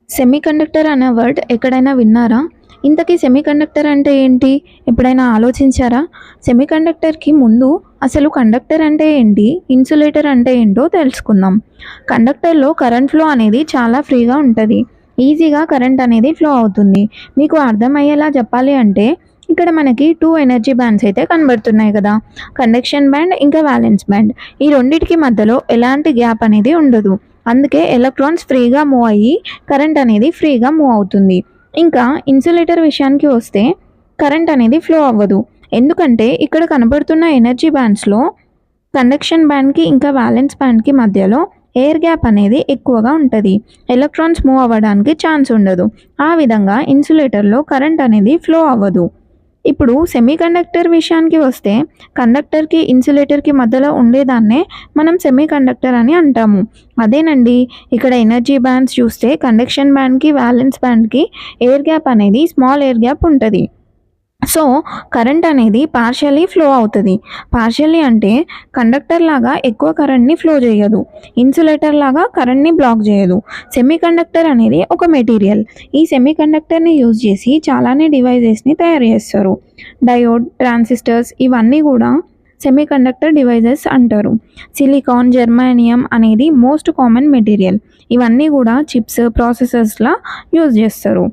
Semiconductor అనే word ఎక్కడైనా విన్నారా? ఇంతకీ సెమీకండక్టర్ అంటే ఏంటి? ఎప్పుడైనా ఆలోచించారా? సెమీకండక్టర్‌కి ముందు అసలు కండక్టర్ అంటే ఏంటి? ఇన్సులేటర్ అంటే ఏంటో తెలుసుకుందాం. కండక్టర్‌లో కరెంట్ ఫ్లో అనేది చాలా ఫ్రీగా ఉంటది. ఈజీగా కరెంట్ అనేది ఫ్లో అవుతుంది. మీకు అర్థమయ్యేలా చెప్పాలి అంటే ఇక్కడ మనకి 2 ఎనర్జీ బ్యాండ్స్ అయితే కనబడుతున్నాయి కదా! కండక్షన్ బ్యాండ్, ఇంకా వాలెన్స్ బ్యాండ్. ఈ రెండిటికి మధ్యలో ఎలాంటి గ్యాప్ అనేది ఉండదు. అందుకే ఎలక్ట్రాన్స్ ఫ్రీగా మూవ్ అయ్యి కరెంట్ అనేది ఫ్రీగా మూవ్ అవుతుంది. ఇంకా ఇన్సులేటర్ విషయానికి వస్తే కరెంట్ అనేది ఫ్లో అవ్వదు. ఎందుకంటే ఇక్కడ కనబడుతున్న ఎనర్జీ బ్యాండ్స్‌లో కండక్షన్ బ్యాండ్‌కి ఇంకా వాలెన్స్ బ్యాండ్‌కి మధ్యలో ఎయిర్ గ్యాప్ అనేది ఎక్కువగా ఉంటది. ఎలక్ట్రాన్స్ మూవ్ అవ్వడానికి ఛాన్స్ ఉండదు. ఆ విధంగా ఇన్సులేటర్‌లో కరెంట్ అనేది ఫ్లో అవ్వదు. ఇప్పుడు సెమీకండక్టర్ విషయానికి వస్తే కండక్టర్‌కి, ఇన్సులేటర్‌కి మధ్యలో ఉండేదాన్నే మనం సెమీకండక్టర్ అని అంటాము. అదేనండి, ఇక్కడ ఎనర్జీ బ్యాండ్స్ చూస్తే కండక్షన్ బ్యాండ్‌కి, వాలెన్స్ బ్యాండ్‌కి ఎయిర్ గ్యాప్ అనేది స్మాల్ ఎయిర్ గ్యాప్ ఉంటది. సో, కరెంట్ అనేది పార్షియల్లీ ఫ్లో అవుతది. పార్షియల్లీ అంటే కండక్టర్ లాగా ఎక్కువ కరెంట్‌ని ఫ్లో చేయదు. ఇన్సులేటర్ లాగా కరెంట్‌ని బ్లాక్ చేయదు. సెమీకండక్టర్ అనేది ఒక మెటీరియల్. ఈ సెమీకండక్టర్‌ని యూజ్ చేసి చాలానే డివైజెస్‌ని తయారు చేస్తారు. డయోడ్, ట్రాన్సిస్టర్స్ ఇవన్నీ కూడా సెమీకండక్టర్ డివైజెస్ అంటారు. సిలికాన్, జర్మానియం అనేది మోస్ట్ కామన్ మెటీరియల్. ఇవన్నీ కూడా చిప్స్, ప్రాసెసర్స్‌లా యూజ్ చేస్తారు.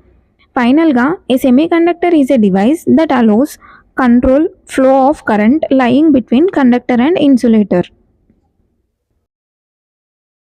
ఫైనల్‌గా a semiconductor is a device that allows control flow of current lying between conductor and insulator.